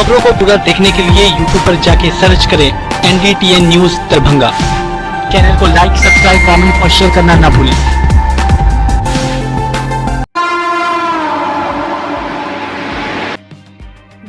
खबरों को पूरा देखने के लिए YouTube पर जाके सर्च करें NDTN न्यूज दरभंगा। चैनल को लाइक, सब्सक्राइब, कमेंट और शेयर करना ना भूलें।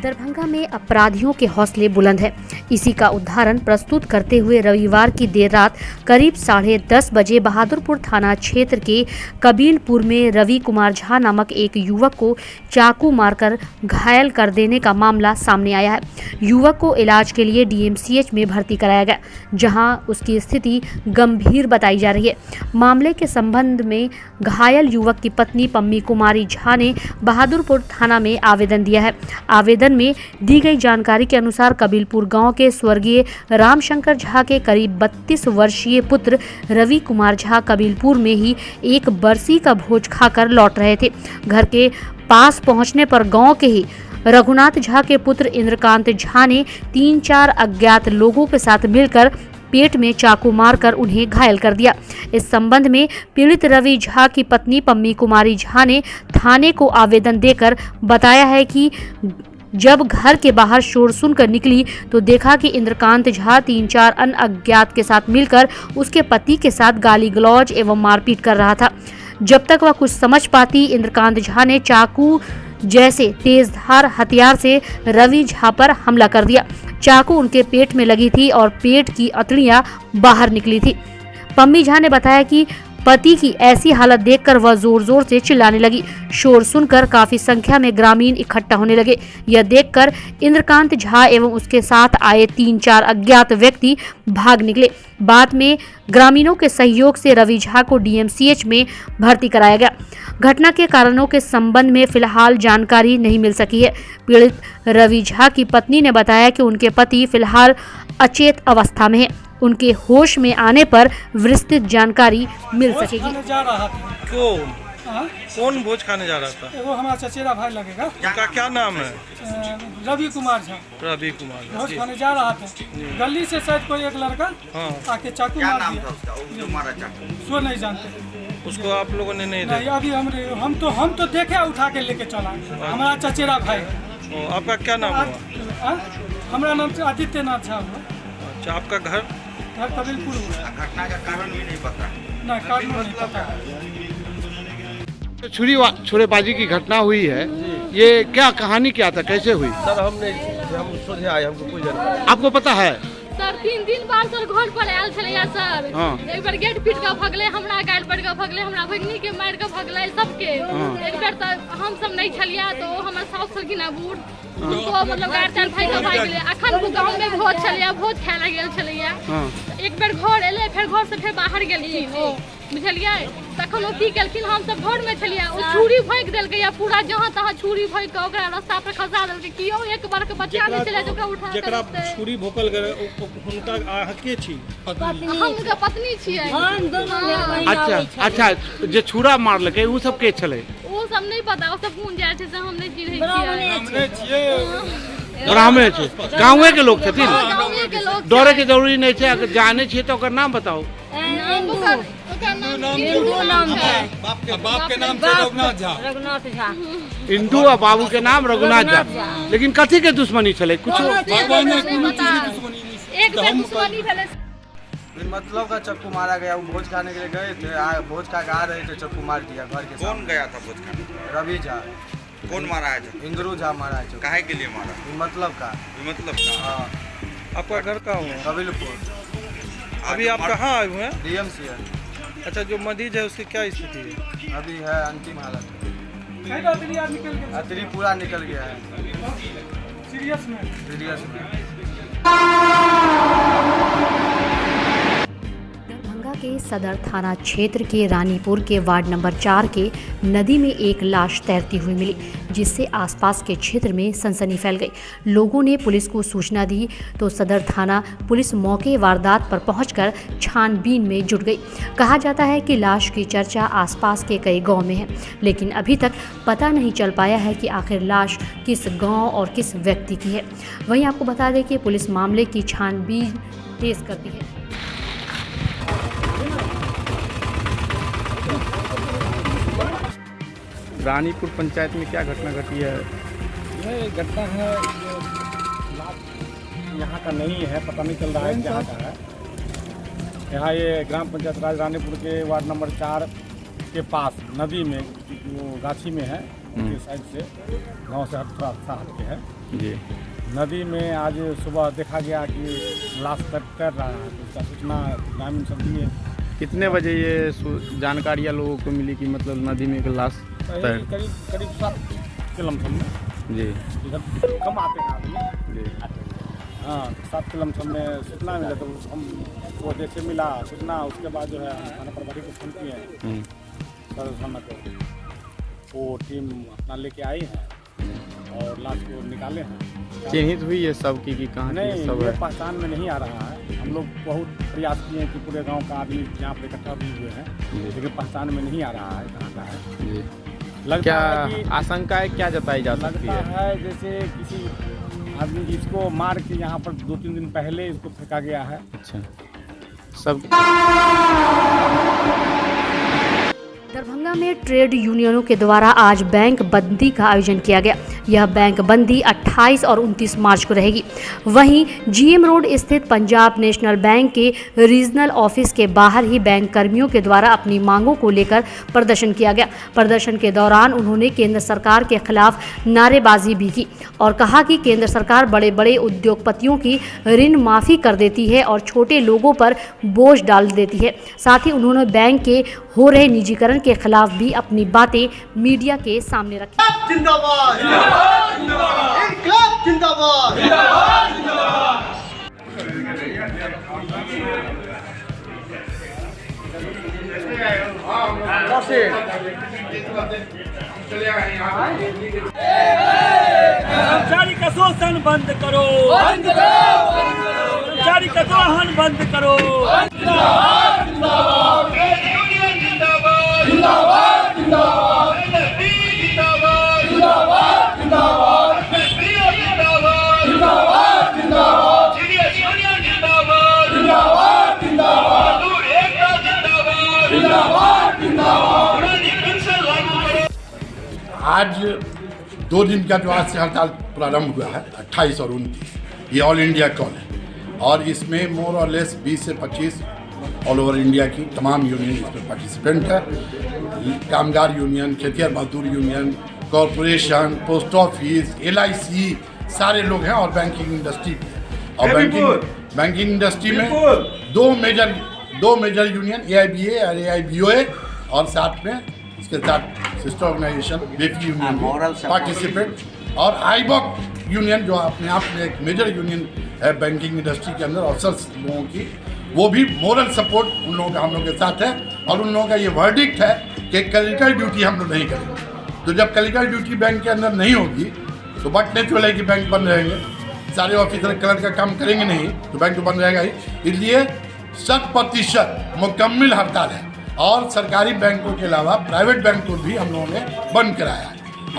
दरभंगा में अपराधियों के हौसले बुलंद है। इसी का उदाहरण प्रस्तुत करते हुए रविवार की देर रात करीब 10:30 बजे बहादुरपुर थाना क्षेत्र के कबीलपुर में रवि कुमार झा नामक एक युवक को चाकू मारकर घायल कर देने का मामला सामने आया है। युवक को इलाज के लिए DMCH में भर्ती कराया गया, जहां उसकी स्थिति गंभीर बताई जा रही है। मामले के संबंध में घायल युवक की पत्नी पम्मी कुमारी झा ने बहादुरपुर थाना में आवेदन दिया है। आवेदन में दी गई जानकारी के अनुसार कबीलपुर गांव के स्वर्गीय रामशंकर झा के करीब 32 वर्षीय पुत्र रवि कुमार झा कबीलपुर में ही एक बरसी का भोज खाकर लौट रहे थे। घर के पास पहुंचने पर गांव के ही रघुनाथ झा के पुत्र इंद्रकांत झा ने 3-4 अज्ञात लोगों के साथ मिलकर पेट में चाकू मारकर उन्हें घायल कर दिया। इस संबंध में पीड़ित रवि झा की पत्नी पम्मी कुमारी झा ने थाने को आवेदन देकर बताया है कि जब घर के बाहर शोर सुनकर निकली तो देखा कि इंद्रकांत झा 3-4 अन्य अज्ञात के साथ मिलकर उसके पति के साथ गाली गलौज एवं मारपीट कर रहा था। जब तक वह कुछ समझ पाती, इंद्रकांत झा ने चाकू जैसे तेजधार हथियार से रवि झा पर हमला कर दिया। चाकू उनके पेट में लगी थी और पेट की अतड़ियां बाहर निकली थी। पम्मी झा ने बताया कि पति की ऐसी हालत देखकर वह जोर जोर से चिल्लाने लगी। शोर सुनकर काफी संख्या में ग्रामीण इकट्ठा होने लगे। यह देखकर इंद्रकांत झा एवं उसके साथ आए 3-4 अज्ञात व्यक्ति भाग निकले। बाद में ग्रामीणों के सहयोग से रवि झा को DMCH में भर्ती कराया गया। घटना के कारणों के संबंध में फिलहाल जानकारी नहीं मिल सकी है। पीड़ित रवि झा की पत्नी ने बताया कि उनके पति फिलहाल अचेत अवस्था में है। उनके होश में आने पर विस्तृत जानकारी मिल सकेगी। कौन भोज खाने जा रहा था? वो हमारा चचेरा भाई लगेगा। उनका क्या नाम है? रवि कुमार झा। रवि कुमार भोज खाने जा रहा था। गली से शायद कोई एक लड़का आके चाकू मार दिया। सो नहीं जानते उसको आप लोगों ने नहीं देखा? अभी हम तो देखे, उठा के लेके चला। हमारा चचेरा भाई। आपका क्या नाम हुआ? हमारा नाम आदित्य नाथ झा हुआ। अच्छा, आपका घर कबीलपुर हुआ। घटना का कारण भी नहीं पता। नहीं, कारण नहीं पता। छुरेबाजी की घटना हुई है, ये क्या कहानी क्या था, कैसे हुई? सर हम सोचे आए, हमको कोई जानकारी। आपको पता है? सर 3 दिन बाद सर घर पर आयल छलैया सर। एक बार गेट पीट के भगले, हमरा गाल पड़ के भगले, हमरा भगनी के मार के भगले सबके। एक बार तो हम सब नहीं छलिया तो हमर साउस छलखिन आ बूढ़ तो मतलब गाड़ चार भाई के भाग गेले। अखन को गांव में भोज छलिया, भोज खाए गेल छलिया। एक बार घर एले, फिर घर से फिर बाहर गेलखिन ओ, बुझलियै? तखन ओ की केलखिन, हम सब घर में छलिया, ओ छुरी भोंक देलकै या पूरा जहां तहां छुरी भोंक के ओकरा रास्ता पर खसा देलकै। कियो एक बार के बच्चा नहीं चले जो उठा के जेकरा छुरी भोकल गए हुनका के छी? हमके पत्नी छियै। अच्छा, जे छुरा मारलकै उ सब के छलै? वो सब नहीं पता, वो सब कौन जाए से हम नहीं चिन्है छियै। ब्राह्मणे छै, गाँवे के लोग छथिन। गाँवे के लोग डरे के जरूरी नहीं है, अगर जाने छियै तो ओकर नाम बताओ। बाप के नाम रघुनाथ झा। इंदू और बाबू के नाम रघुनाथ झा। लेकिन कथी के दुश्मनी छलै? कुछ मतलब का चाकू मारा गया। वो भोज खाने के लिए गए थे, भोज खा के आ रहे थे, चाकू मार दिया घर के। कौन गया था भोज खाने? रवि झा। कौन मारा है? इंद्रू झा मारा है। काहे के लिए मारा? मतलब का। आपका घर कहाँ हुआ? कबीलपुर। अभी आप कहाँ आए हुए हैं? DMCH। अच्छा, जो मरीज है उसकी क्या स्थिति है? अभी है अंतिम हालत। अतरी पूरा निकल गया है। सीरियस में। दरभंगा के सदर थाना क्षेत्र के रानीपुर के वार्ड नंबर 4 के नदी में एक लाश तैरती हुई मिली, जिससे आसपास के क्षेत्र में सनसनी फैल गई। लोगों ने पुलिस को सूचना दी तो सदर थाना पुलिस मौके वारदात पर पहुंचकर छानबीन में जुट गई। कहा जाता है कि लाश की चर्चा आसपास के कई गांव में है, लेकिन अभी तक पता नहीं चल पाया है कि आखिर लाश किस गांव और किस व्यक्ति की है। वहीं आपको बता दें कि पुलिस मामले की छानबीन तेज कर दी है। रानीपुर पंचायत में क्या घटना घटी है? यह घटना है यहाँ का नहीं है, पता नहीं चल रहा है क्या का है। यहाँ ये ग्राम पंचायत राजरानीपुर के वार्ड नंबर 4 के पास नदी में, वो गाछी में है, उनके साइड से गांव से थोड़ा सा हट के है जी। नदी में आज सुबह देखा गया कि लाश तैर रहा है, तो उसका सूचना ग्रामीण सब दिए। कितने बजे ये जानकारियाँ लोगों को मिली कि मतलब नदी में एक लाश करीब 7 किलोमीटर में जी, इधर कम आते हैं आदमी जी। हाँ, 7 किलोमीटर में सूचना मिला, तो हम वो जैसे मिला सूचना, उसके बाद जो है थाना प्रभारी को फोन किए सदर थाना को, वो टीम अपना लेके आई है और लाश को निकाले हैं। चिन्हित हुई है सब की कहाँ नहीं, सब ये है? पहचान में नहीं आ रहा है। हम लोग बहुत प्रयास किए हैं कि पूरे गांव का आदमी यहाँ पर इकट्ठा भी हुए हैं, लेकिन पहचान में नहीं आ रहा है कहाँ का है जी। लगता क्या है कि आशंका है, क्या जताई जा सकती लगता है? है जैसे किसी आदमी इसको मार के यहाँ पर 2-3 दिन पहले इसको फेंका गया है। अच्छा, सब दरभंगा में ट्रेड यूनियनों के द्वारा आज बैंक बंदी का आयोजन किया गया। यह बैंक बंदी 28 और 29 मार्च को रहेगी। वहीं जीएम रोड स्थित पंजाब नेशनल बैंक के रीजनल ऑफिस के बाहर ही बैंक कर्मियों के द्वारा अपनी मांगों को लेकर प्रदर्शन किया गया। प्रदर्शन के दौरान उन्होंने केंद्र सरकार के खिलाफ नारेबाजी भी की और कहा कि केंद्र सरकार बड़े बड़े उद्योगपतियों की ऋण माफ़ी कर देती है और छोटे लोगों पर बोझ डाल देती है। साथ ही उन्होंने बैंक के हो रहे निजीकरण के खिलाफ भी अपनी बातें मीडिया के सामने रखी। जिंदाबाद जिंदाबाद जिंदाबाद जिंदाबाद कर्मचारी का शोषण बंद करो, कर्मचारी का दोहन बंद करो। आज 2 दिन का जो आज से हड़ताल प्रारंभ हुआ है 28 और 29, ये ऑल इंडिया कॉल है और इसमें मोर और लेस 20 से 25 ऑल ओवर इंडिया की तमाम यूनियन इसमें पार्टिसिपेंट है। कामगार यूनियन, खेतिहर मजदूर union, corporation, post office, LIC सारे लोग हैं और बैंकिंग इंडस्ट्री भी है। और बैंकिंग इंडस्ट्री में दो मेजर यूनियन AIBA और AIBOA और साथ में इसके साथ सिस्टर ऑर्गेनाइजेशन बेफी यूनियन पार्टिसिपेंट और IBOC यूनियन जो अपने आप में एक मेजर यूनियन है बैंकिंग इंडस्ट्री के अंदर अफसर्स लोगों की, वो भी मोरल सपोर्ट उन लोगों का हम लोग के साथ है। और उन लोगों का ये वर्डिक्ट है कि क्लरिकल ड्यूटी हम लोग नहीं करेंगे। तो जब क्लरिकल ड्यूटी बैंक के अंदर नहीं होगी तो बट नेचुरल है कि बैंक बंद रहेंगे, सारे ऑफिसर कलर का काम करेंगे नहीं तो बैंक तो बंद रहेगा ही। इसलिए 100% मुकम्मल हड़ताल है और सरकारी बैंकों के अलावा प्राइवेट बैंक को भी हम लोगों ने बंद कराया है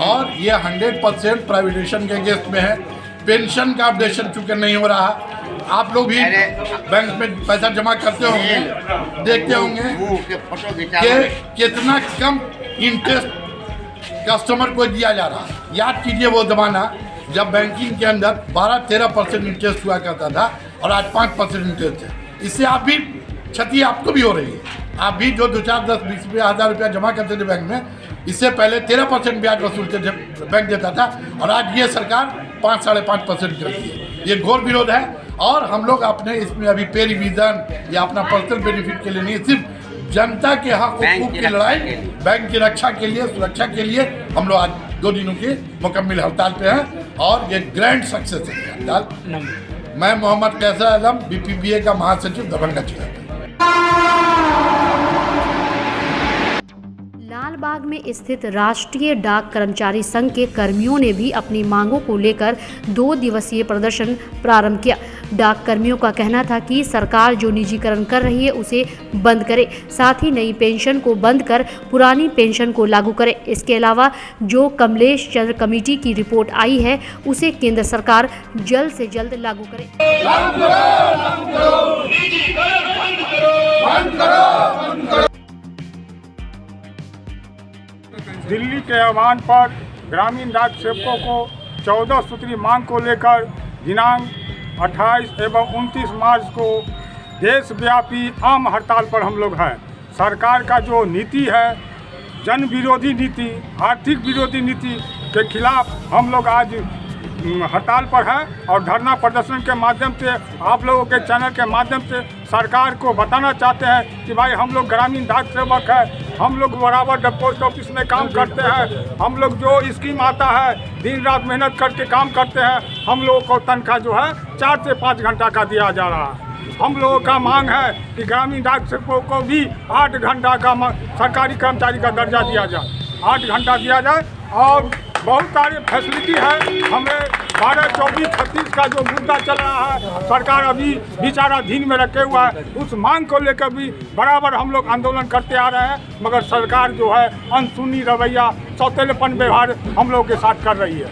और ये 100% प्राइवेटेशन के अगेंस्ट में है। पेंशन का अपडेशन चूँकि नहीं हो रहा, आप लोग भी बैंक में पैसा जमा करते होंगे, देखते होंगे कि कितना कम इंटरेस्ट कस्टमर को दिया जा रहा है। याद कीजिए वो ज़माना जब बैंकिंग के अंदर 12-13% इंटरेस्ट हुआ करता था और आज 5% इंटरेस्ट है। इससे आप भी क्षति आपको भी हो रही है। आप भी जो 2-4-10-20 हज़ार रुपया जमा करते थे बैंक में, इससे पहले 13% ब्याज वसूलते थे बैंक देता था और आज ये सरकार 5-5.5% करती है। ये घोर विरोध है और हम लोग अपने इसमें अभी पे रिवीजन या अपना पर्सनल बेनिफिट के लिए नहीं, सिर्फ जनता के हक हुकूक की लड़ाई, बैंक की रक्षा के लिए, सुरक्षा के लिए हम लोग आज 2 दिनों की मुकम्मल हड़ताल पे हैं और ये ग्रैंड सक्सेस है हड़ताल। मैं मोहम्मद कैसर आलम BPPA का महासचिव दरभंगा जिला। लालबाग में स्थित राष्ट्रीय डाक कर्मचारी संघ के कर्मियों ने भी अपनी मांगों को लेकर 2 दिवसीय प्रदर्शन प्रारंभ किया। डाक कर्मियों का कहना था कि सरकार जो निजीकरण कर रही है उसे बंद करे, साथ ही नई पेंशन को बंद कर पुरानी पेंशन को लागू करे। इसके अलावा जो कमलेश चंद्र कमेटी की रिपोर्ट आई है उसे केंद्र सरकार जल्द से जल्द लागू करे। दिल्ली के आह्वान पर ग्रामीण डाक सेवकों को 14 सूत्री मांग को लेकर दिनांक 28 एवं 29 मार्च को देशव्यापी आम हड़ताल पर हम लोग हैं। सरकार का जो नीति है, जन विरोधी नीति, आर्थिक विरोधी नीति के खिलाफ हम लोग आज हड़ताल पर हैं और धरना प्रदर्शन के माध्यम से आप लोगों के चैनल के माध्यम से सरकार को बताना चाहते हैं कि भाई हम लोग ग्रामीण डाक सेवक हैं, हम लोग बराबर पोस्ट ऑफिस में काम करते हैं, हम लोग जो स्कीम आता है दिन रात मेहनत करके काम करते हैं, हम लोगों को तनख्वाह जो है 4 से 5 घंटा का दिया जा रहा है। हम लोगों का मांग है कि ग्रामीण डाक सेवकों को भी 8 घंटा का सरकारी कर्मचारी का दर्जा दिया जाए, 8 घंटा दिया जाए। और बहुत सारे फैसिलिटी है। हमें 12, 24, 36 का जो मुद्दा चल रहा है, सरकार अभी विचाराधीन में रखे हुआ है, उस मांग को लेकर भी बराबर हम लोग आंदोलन करते आ रहे हैं, मगर सरकार जो है अनसुनी रवैया, सौतेलेपन व्यवहार हम लोगों के साथ कर रही है।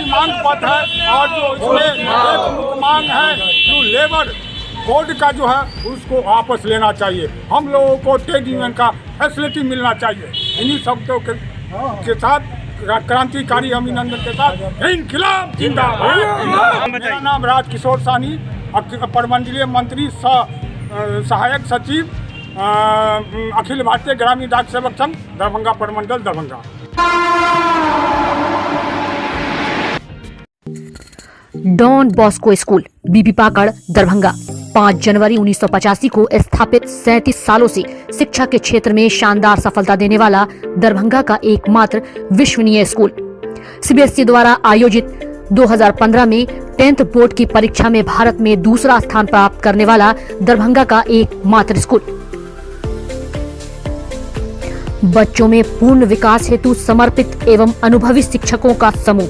मांग पत्र है और जो इसमें एक मांग है जो लेबर कोड का जो है उसको वापस लेना चाहिए। हम लोगों को ट्रेड यूनियन का फैसिलिटी मिलना चाहिए। इन्हीं शब्दों के साथ क्रांतिकारी अभिनंदन के साथ इनकलाब जिंदाबाद। मेरा नाम राजकिशोर सानी, प्रमंडलीय मंत्री सहायक सचिव अखिल भारतीय ग्रामीण डाक सेवक संघ दरभंगा प्रमंडल दरभंगा। डॉन बॉस्को स्कूल बीबी पाकड़ दरभंगा 5 जनवरी 1985 को स्थापित 37 सालों से शिक्षा के क्षेत्र में शानदार सफलता देने वाला दरभंगा का एकमात्र विश्वसनीय स्कूल। सीबीएसई द्वारा आयोजित 2015 में 10th बोर्ड की परीक्षा में भारत में दूसरा स्थान प्राप्त करने वाला दरभंगा का एकमात्र स्कूल। बच्चों में पूर्ण विकास हेतु समर्पित एवं अनुभवी शिक्षकों का समूह,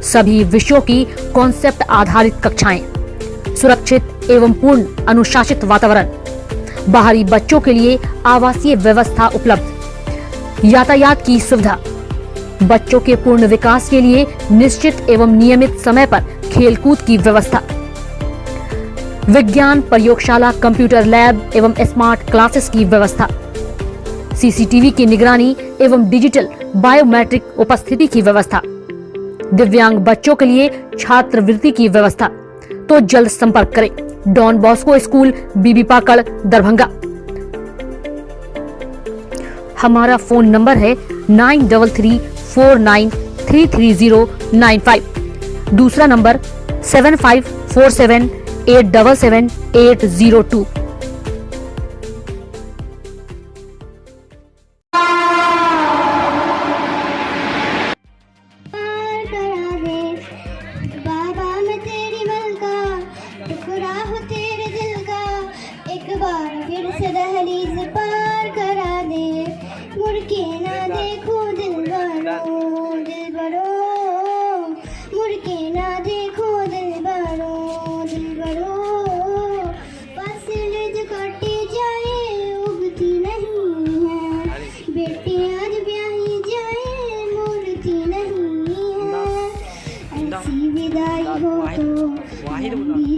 सभी विषयों की कॉन्सेप्ट आधारित कक्षाएं, सुरक्षित एवं पूर्ण अनुशासित वातावरण, बाहरी बच्चों के लिए आवासीय व्यवस्था उपलब्ध, यातायात की सुविधा, बच्चों के पूर्ण विकास के लिए निश्चित एवं नियमित समय पर खेलकूद की व्यवस्था, विज्ञान प्रयोगशाला, कंप्यूटर लैब एवं स्मार्ट क्लासेस की व्यवस्था, सीसीटीवी की निगरानी एवं डिजिटल बायोमेट्रिक उपस्थिति की व्यवस्था, दिव्यांग बच्चों के लिए छात्रवृत्ति की व्यवस्था। तो जल्द संपर्क करें डॉन बॉस्को स्कूल बीबी पाकड़ दरभंगा। हमारा फोन नंबर है 9334933095। दूसरा नंबर 7547877802।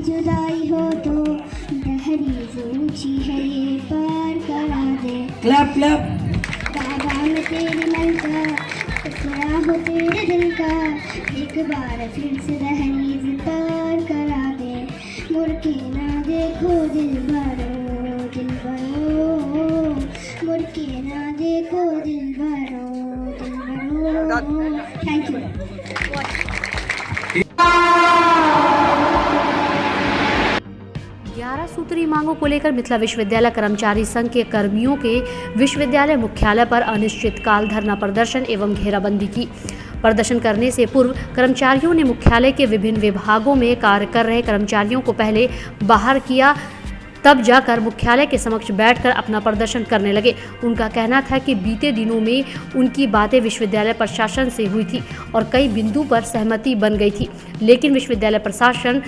जुदाई हो तो दहलीज ऊंची है ये पार करा दे। Clap clap. बाबा मैं तेरे मन का, टुकड़ा हो तेरे दिल का, एक बार फिर से दहलीज पार करा दे। मुड़ के ना देखो दिल भरो, दिल भरो, मुड़ के ना देखो दिल भरो, दिल भरो। Thank you. 11 सूत्री मांगों को लेकर मिथिला विश्वविद्यालय कर्मचारी संघ के कर्मियों के विश्वविद्यालय मुख्यालय पर अनिश्चितकाल धरना प्रदर्शन एवं घेराबंदी की। प्रदर्शन करने से पूर्व कर्मचारियों ने मुख्यालय के विभिन्न विभागों में कार्य कर रहे कर्मचारियों को पहले बाहर किया, तब जाकर मुख्यालय के समक्ष बैठकर अपना प्रदर्शन करने लगे। उनका कहना था कि बीते दिनों में उनकी बातें विश्वविद्यालय प्रशासन से हुई थी और कई बिंदु पर सहमति बन गई थी, लेकिन विश्वविद्यालय प्रशासन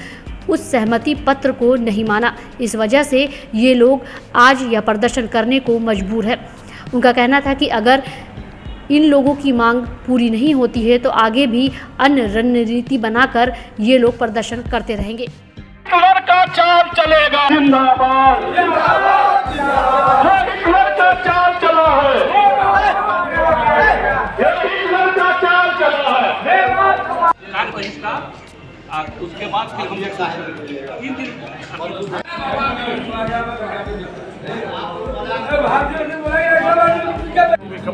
उस सहमति पत्र को नहीं माना। इस वजह से ये लोग आज यह प्रदर्शन करने को मजबूर है। उनका कहना था कि अगर इन लोगों की मांग पूरी नहीं होती है तो आगे भी अन्य रणनीति बनाकर ये लोग प्रदर्शन करते रहेंगे। हिटलर का चाल चलेगा, जिंदाबाद जिंदाबाद जिंदाबाद। हिटलर का चाल चला है, हिटलर का चाल चला है। उसके बाद फिर हम 3 दिन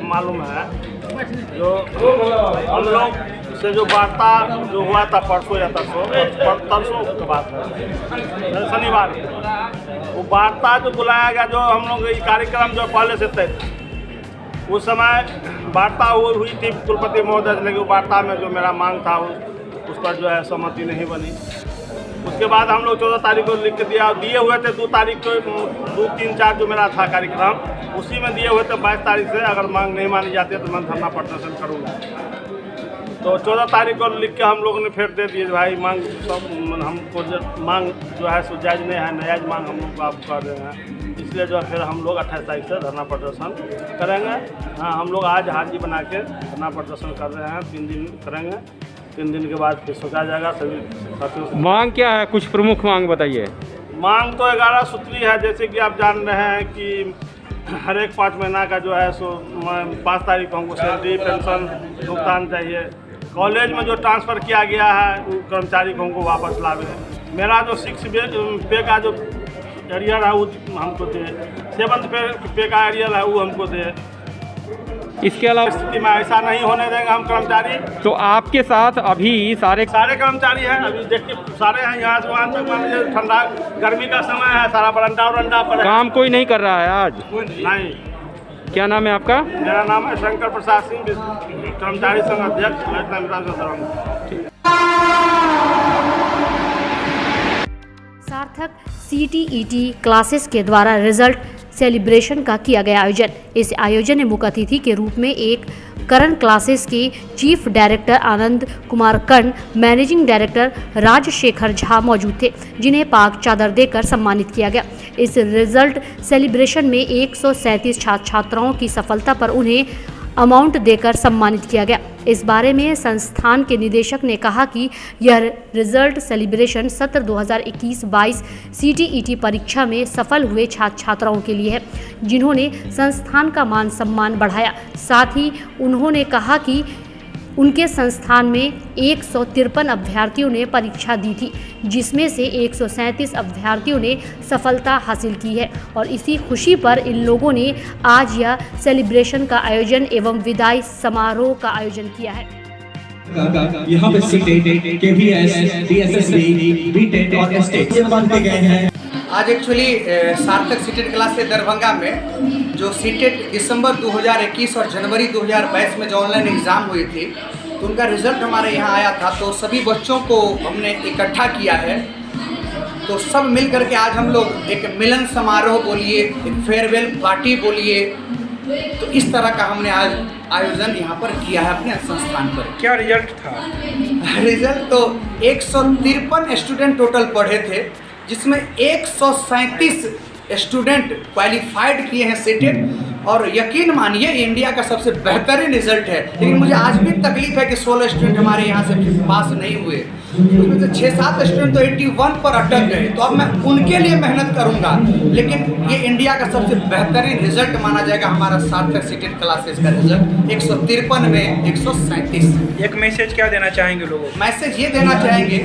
मालूम है जो हम लोग से जो वार्ता जो हुआ था परसों या तरसों के बाद शनिवार वो वार्ता जो बुलाया गया, जो हम लोग ये कार्यक्रम जो पहले से तय उस समय वार्ता हुई थी कुलपति महोदय से, लेकिन वार्ता में जो मेरा मांग था उस पर जो है सहमति नहीं बनी। उसके बाद हम लोग 14 तारीख को लिख के दिए हुए थे। 2 तारीख को 2, 3, 4 जो मेरा था कार्यक्रम उसी में दिए हुए थे। 22 तारीख से अगर मांग नहीं मानी जाती है तो मैं धरना प्रदर्शन करूँगा। तो 14 तारीख को लिख के हम लोगों ने फिर दे दिए भाई मांग सब हमको मांग जो है सो जायज़ नहीं है, नाजायज़ मांग हम लोग आप कर रहे हैं, इसलिए जो है फिर हम लोग 28 तारीख से धरना प्रदर्शन करेंगे। हाँ, हम लोग आज हाजिरी बना के धरना प्रदर्शन कर रहे हैं। 3 दिन करेंगे, 3 दिन के बाद फिर सोचा जाएगा सभी साथियों से। मांग क्या है, कुछ प्रमुख मांग बताइए। मांग तो 11 सूत्री है, जैसे कि आप जान रहे हैं कि हर एक 5 महीना का जो है सो 5 तारीख को हमको सैलरी पेंशन भुगतान चाहिए। कॉलेज में जो ट्रांसफ़र किया गया है वो कर्मचारी को हमको वापस लावे। मेरा जो 6 पे का जो एरियर है वो हमको दे, 7th पे का एरियर है वो हमको दे। इसके अलावा स्थिति में ऐसा नहीं होने देंगे हम कर्मचारी। तो आपके साथ अभी सारे कर्मचारी हैं, अभी देखिए सारे हैं यहाँ से वहाँ तक। मान लीजिए ठंडा गर्मी का समय है, सारा बरंडा पर काम कोई नहीं कर रहा है आज? नहीं। क्या नाम है आपका? मेरा नाम है शंकर प्रसाद सिंह, कर्मचारी संघ अध्यक्ष। सार्थक CTET क्लासेस के द्वारा रिजल्ट सेलिब्रेशन का किया गया आयोजन। इस आयोजन में मुख्य अतिथि के रूप में एक करण क्लासेस के चीफ डायरेक्टर आनंद कुमार कर्ण, मैनेजिंग डायरेक्टर राजशेखर झा मौजूद थे, जिन्हें पाक चादर देकर सम्मानित किया गया। इस रिजल्ट सेलिब्रेशन में 137 छात्र छात्राओं की सफलता पर उन्हें अमाउंट देकर सम्मानित किया गया। इस बारे में संस्थान के निदेशक ने कहा कि यह रिजल्ट सेलिब्रेशन सत्र 2021-22 CTET परीक्षा में सफल हुए छात्र छात्राओं के लिए है, जिन्होंने संस्थान का मान सम्मान बढ़ाया। साथ ही उन्होंने कहा कि उनके संस्थान में 153 अभ्यर्थियों ने परीक्षा दी थी, जिसमें से 137 अभ्यर्थियों ने सफलता हासिल की है और इसी खुशी पर इन लोगों ने आज यह सेलिब्रेशन का आयोजन एवं विदाई समारोह का आयोजन किया है। यहाँ पे KVS, DSSB, BTET और STET बनते गए हैं। आज एक्चुअली सार्थक सीटेट क्लास से दरभंगा में जो सीटेट दिसंबर 2021 और जनवरी 2022 में जो ऑनलाइन एग्ज़ाम हुई थी, तो उनका रिज़ल्ट हमारे यहाँ आया था। तो सभी बच्चों को हमने इकट्ठा किया है। तो सब मिल करके आज हम लोग एक मिलन समारोह बोलिए, एक फेयरवेल पार्टी बोलिए, तो इस तरह का हमने आज आयोजन यहाँ पर किया है अपने संस्थान पर। क्या रिजल्ट था? रिजल्ट तो 153 स्टूडेंट टोटल पढ़े थे, जिसमें 137 स्टूडेंट क्वालिफाइड किए हैं सीटेट। और यकीन मानिए इंडिया का सबसे बेहतरीन रिजल्ट है। लेकिन मुझे आज भी तकलीफ है कि 16 स्टूडेंट हमारे यहाँ से पास नहीं हुए, उसमें से 6-7 स्टूडेंट तो 81 पर अटक गए। तो अब मैं उनके लिए मेहनत करूँगा, लेकिन ये इंडिया का सबसे बेहतरीन रिजल्ट माना जाएगा हमारा सार्थक सीटेट क्लासेस का रिजल्ट। 153 में 137। एक मैसेज क्या देना चाहेंगे लोगों को? मैसेज ये देना चाहेंगे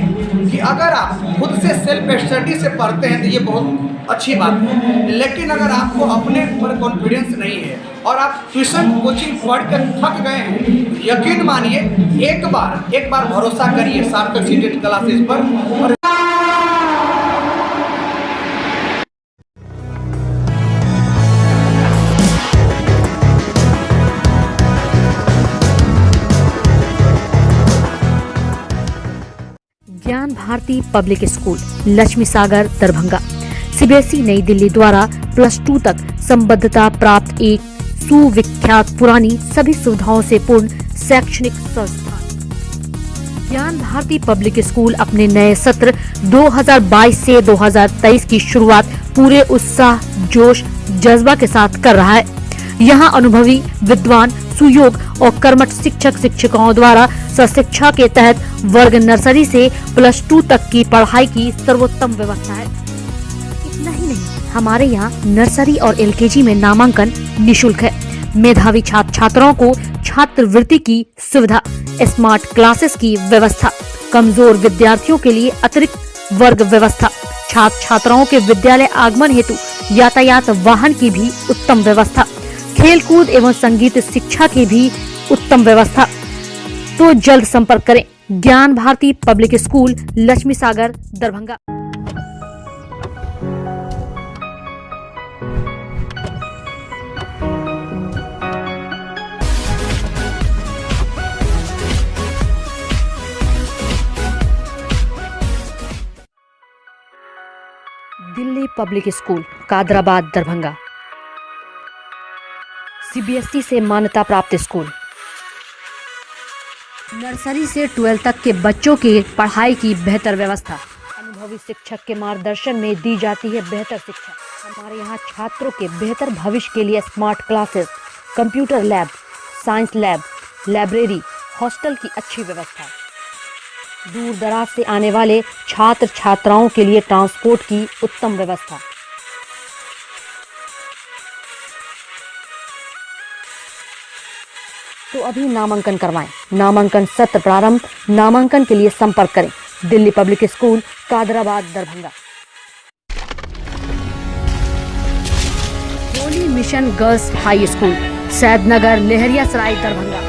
कि अगर आप खुद से सेल्फ स्टडी से पढ़ते हैं तो ये बहुत अच्छी बात है, लेकिन अगर आपको अपने ऊपर कॉन्फिडेंस नहीं है और आप ट्यूशन कोचिंग पढ़ कर थक गए हैं, यकीन मानिए एक बार भरोसा करिए सार्थक सीटेट क्लासेस पर। और ज्ञान Bharati public school, Lakshmi Sagar, Darbhanga CBSE नई दिल्ली द्वारा +2 तक संबद्धता प्राप्त एक सुविख्यात पुरानी सभी सुविधाओं से पूर्ण शैक्षणिक संस्थान। ज्ञान भारती पब्लिक स्कूल अपने नए सत्र 2022 से 2023 की शुरुआत पूरे उत्साह, जोश, जज्बा के साथ कर रहा है। यहाँ अनुभवी, विद्वान, सुयोग और कर्मठ शिक्षक शिक्षिकाओं द्वारा सशिक्षा के तहत वर्ग नर्सरी से +2 तक की पढ़ाई की सर्वोत्तम व्यवस्था है। इतना ही नहीं, हमारे यहाँ नर्सरी और LKG में नामांकन निःशुल्क है। मेधावी छात्र छात्राओं को छात्रवृत्ति की सुविधा, स्मार्ट क्लासेस की व्यवस्था, कमजोर विद्यार्थियों के लिए अतिरिक्त वर्ग व्यवस्था, छात्र छात्राओं के विद्यालय आगमन हेतु यातायात वाहन की भी उत्तम व्यवस्था, खेलकूद एवं संगीत शिक्षा की भी उत्तम व्यवस्था। तो जल्द संपर्क करें Gyan Bharati public school, Lakshmi Sagar, Darbhanga. Delhi public school, Kadrabad, Darbhanga. CBSE से मान्यता प्राप्त स्कूल। नर्सरी से 12 तक के बच्चों की पढ़ाई की बेहतर व्यवस्था। अनुभवी शिक्षक के मार्गदर्शन में दी जाती है बेहतर शिक्षा। हमारे यहाँ छात्रों के बेहतर भविष्य के लिए smart classes, computer lab, science lab, library, hostel की अच्छी व्यवस्था। दूर दराज से आने वाले छात्र छात्राओं के लिए ट्रांसपोर्ट की उत्तम व्यवस्था। तो अभी नामांकन करवाएं। नामांकन सत्र प्रारंभ। नामांकन के लिए संपर्क करें Delhi public school, Kadrabad, Darbhanga. Holy mission girls high school, Saidnagar, Laheriasarai, Darbhanga.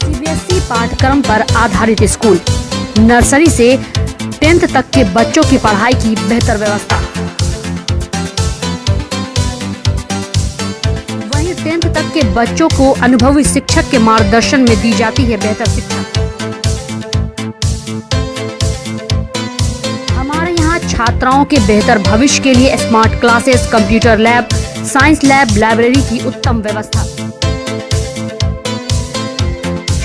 CBSE पाठ्यक्रम पर आधारित स्कूल। नर्सरी से 10th तक के बच्चों की पढ़ाई की बेहतर व्यवस्था। 10th तक के बच्चों को अनुभवी शिक्षक के मार्गदर्शन में दी जाती है बेहतर शिक्षा। हमारे यहाँ छात्राओं के बेहतर भविष्य के लिए smart classes, computer lab, science lab, library की उत्तम व्यवस्था।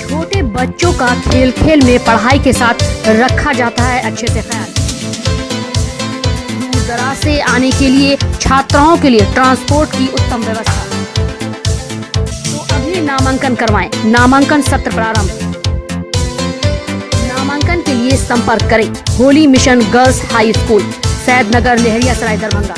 छोटे बच्चों का खेल खेल में पढ़ाई के साथ रखा जाता है अच्छे से ख्याल। दूर दराज से आने के लिए छात्राओं के लिए ट्रांसपोर्ट की उत्तम व्यवस्था। नामांकन करवाएं। नामांकन सत्र प्रारंभ। नामांकन के लिए संपर्क करें Holi mission girls high school, Saidnagar, Laheriasarai, Darbhanga.